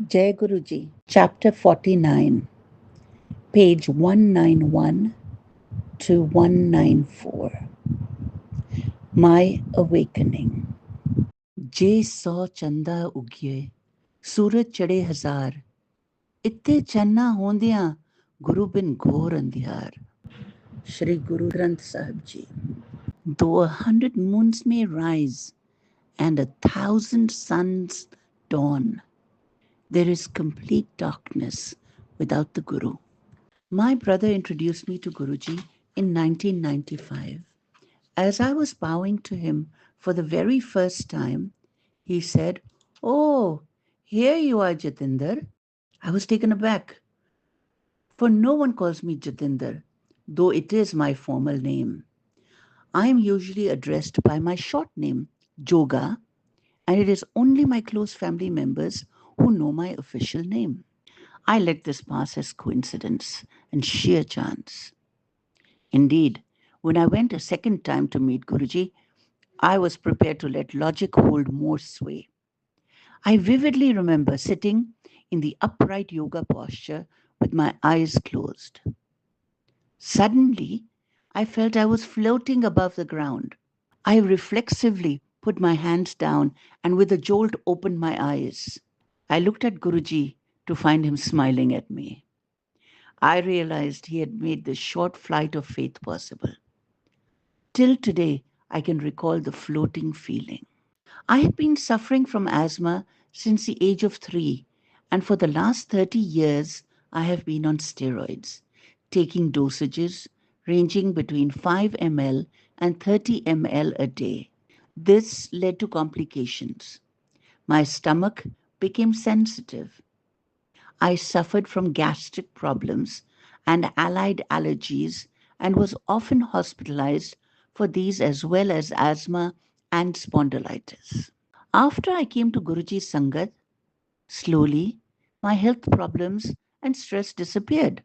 Jai Guruji, Chapter 49, page 191 to 194. My Awakening. ਜੇ ਸੌ ਚੰਦਾ ਉਗਏ, ਸੂਰਜ ਚੜੇ ਹਜ਼ਾਰ, ਇੱਥੇ ਚੰਨਾ ਹੋਂਦਿਆਂ ਗੁਰੂ ਬਿਨ ਘੋਰ ਅੰਧਿਆਰ. Shri Guru Granth Sahib Ji. Though 100 moons may rise and 1,000 suns dawn, there is complete darkness without the Guru. My brother introduced me to Guruji in 1995. As I was bowing to him for the very first time, he said, "Oh, here you are, Jatinder." I was taken aback, for no one calls me Jatinder, though it is my formal name. I am usually addressed by my short name, Joga, and it is only my close family members who know my official name. I let this pass as coincidence and sheer chance. Indeed, when I went a second time to meet Guruji, I was prepared to let logic hold more sway. I vividly remember sitting in the upright yoga posture with my eyes closed. Suddenly, I felt I was floating above the ground. I reflexively put my hands down and with a jolt opened my eyes. I looked at Guruji to find him smiling at me. I realized he had made the short flight of faith possible. Till today, I can recall the floating feeling. I had been suffering from asthma since the age of 3, and for the last 30 years, I have been on steroids, taking dosages ranging between 5 ml and 30 ml a day. This led to complications. My stomach became sensitive. I suffered from gastric problems and allied allergies and was often hospitalized for these as well as asthma and spondylitis. After I came to Guruji's Sangat, slowly my health problems and stress disappeared.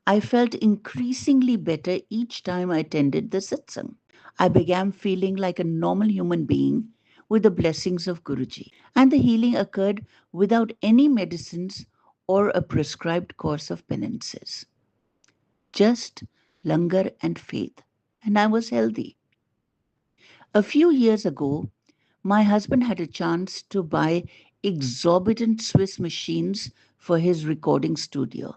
I felt increasingly better each time I attended the satsang. I began feeling like a normal human being with the blessings of Guruji, and the healing occurred without any medicines or a prescribed course of penances. Just langar and faith, and I was healthy. A few years ago, my husband had a chance to buy exorbitant Swiss machines for his recording studio.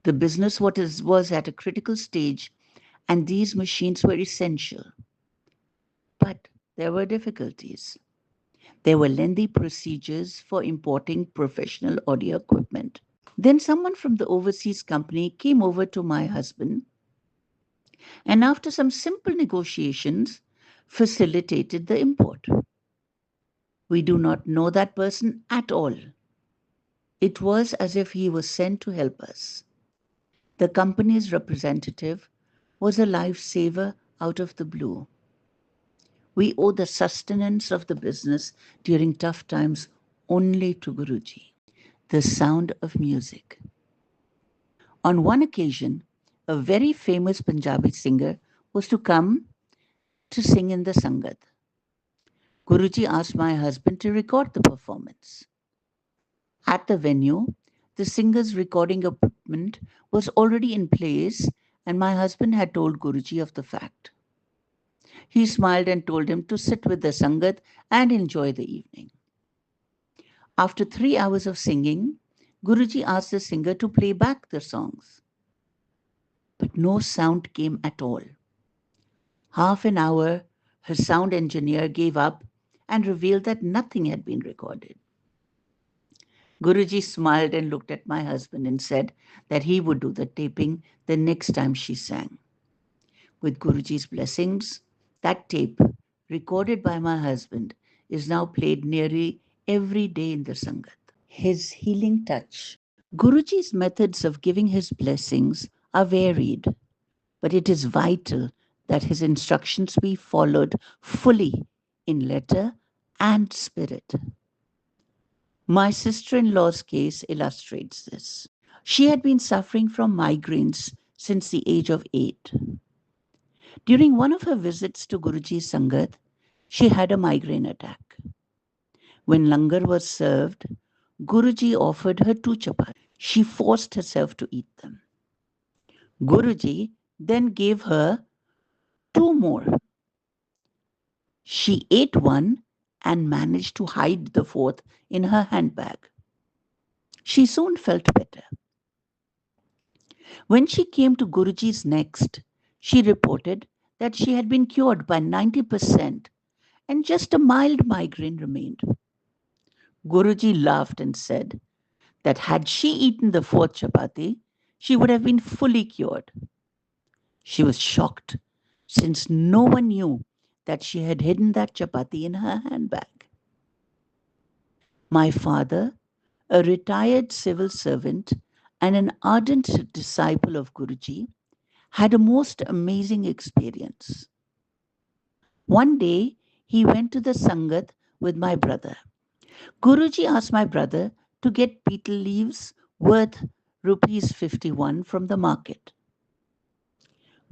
The business was at a critical stage, and these machines were essential. But there were difficulties. There were lengthy procedures for importing professional audio equipment. Then someone from the overseas company came over to my husband and, after some simple negotiations, facilitated the import. We do not know that person at all. It was as if he was sent to help us. The company's representative was a lifesaver out of the blue. We owe the sustenance of the business during tough times only to Guruji. The sound of music. On one occasion, a very famous Punjabi singer was to come to sing in the Sangat. Guruji asked my husband to record the performance. At the venue, the singer's recording equipment was already in place, and my husband had told Guruji of the fact. He smiled and told him to sit with the Sangat and enjoy the evening. After 3 hours of singing, Guruji asked the singer to play back the songs. But no sound came at all. Half an hour, her sound engineer gave up and revealed that nothing had been recorded. Guruji smiled and looked at my husband and said that he would do the taping the next time she sang. With Guruji's blessings, that tape, recorded by my husband, is now played nearly every day in the Sangat. His healing touch. Guruji's methods of giving his blessings are varied, but it is vital that his instructions be followed fully in letter and spirit. My sister in law's case illustrates this. She had been suffering from migraines since the age of 8. During one of her visits to Guruji's Sangat, she had a migraine attack. When langar was served, Guruji offered her 2 chapatis. She forced herself to eat them. Guruji then gave her 2 more. She ate one and managed to hide the fourth in her handbag. She soon felt better. When she came to Guruji's next, she reported that she had been cured by 90% and just a mild migraine remained. Guruji laughed and said that had she eaten the fourth chapati, she would have been fully cured. She was shocked since no one knew that she had hidden that chapati in her handbag. My father, a retired civil servant and an ardent disciple of Guruji, had a most amazing experience. One day, he went to the Sangat with my brother. Guruji asked my brother to get betel leaves worth rupees 51 from the market.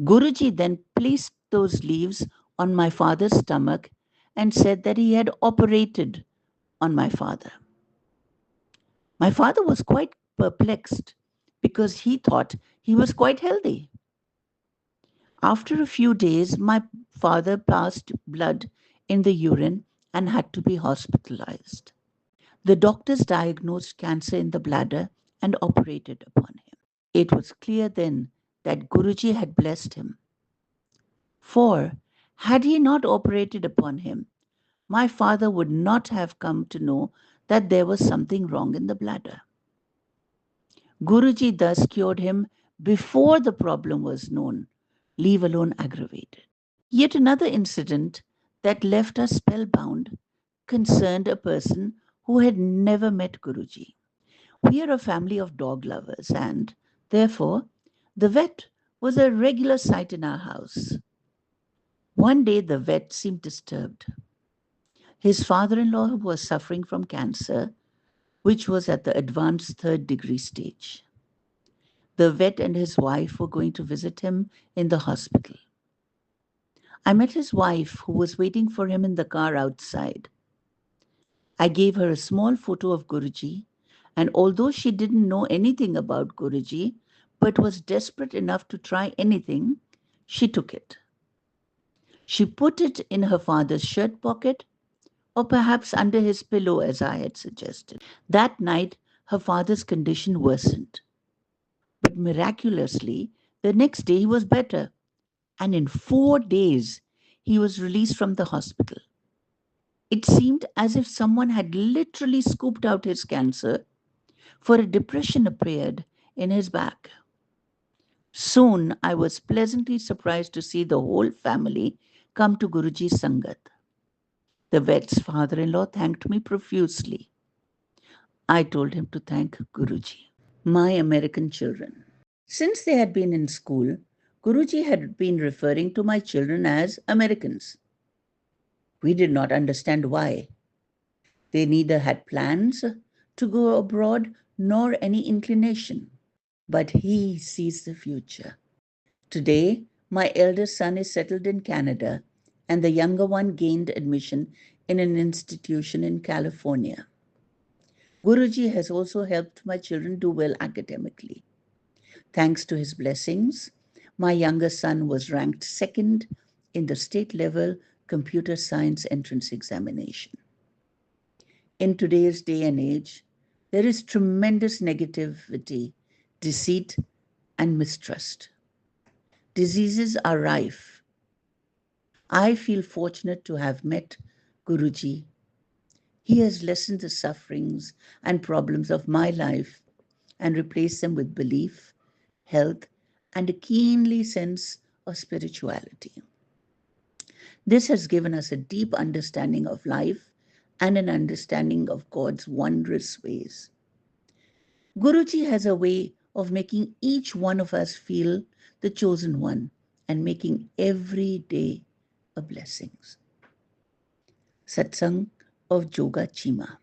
Guruji then placed those leaves on my father's stomach and said that he had operated on my father. My father was quite perplexed because he thought he was quite healthy. After a few days, my father passed blood in the urine and had to be hospitalized. The doctors diagnosed cancer in the bladder and operated upon him. It was clear then that Guruji had blessed him. For, had he not operated upon him, my father would not have come to know that there was something wrong in the bladder. Guruji thus cured him before the problem was known, leave alone aggravated. Yet another incident that left us spellbound concerned a person who had never met Guruji. We are a family of dog lovers, and therefore, the vet was a regular sight in our house. One day, the vet seemed disturbed. His father in law was suffering from cancer, which was at the advanced third-degree stage. The vet and his wife were going to visit him in the hospital. I met his wife, who was waiting for him in the car outside. I gave her a small photo of Guruji, and although she didn't know anything about Guruji, but was desperate enough to try anything, she took it. She put it in her father's shirt pocket, or perhaps under his pillow, as I had suggested. That night, her father's condition worsened. But miraculously, the next day he was better, and in 4 days, he was released from the hospital. It seemed as if someone had literally scooped out his cancer, for a depression appeared in his back. Soon I was pleasantly surprised to see the whole family come to Guruji's Sangat. The vet's father-in-law thanked me profusely. I told him to thank Guruji. My American children. Since they had been in school, Guruji had been referring to my children as Americans. We did not understand why. They neither had plans to go abroad nor any inclination. But he sees the future. Today, my eldest son is settled in Canada, and the younger one gained admission in an institution in California. Guruji has also helped my children do well academically. Thanks to his blessings, my younger son was ranked second in the state level computer science entrance examination. In today's day and age, there is tremendous negativity, deceit, and mistrust. Diseases are rife. I feel fortunate to have met Guruji. He has lessened the sufferings and problems of my life and replaced them with belief, health, and a keenly sense of spirituality. This has given us a deep understanding of life and an understanding of God's wondrous ways. Guruji has a way of making each one of us feel the chosen one and making every day a blessing. Satsang of Joga Chima.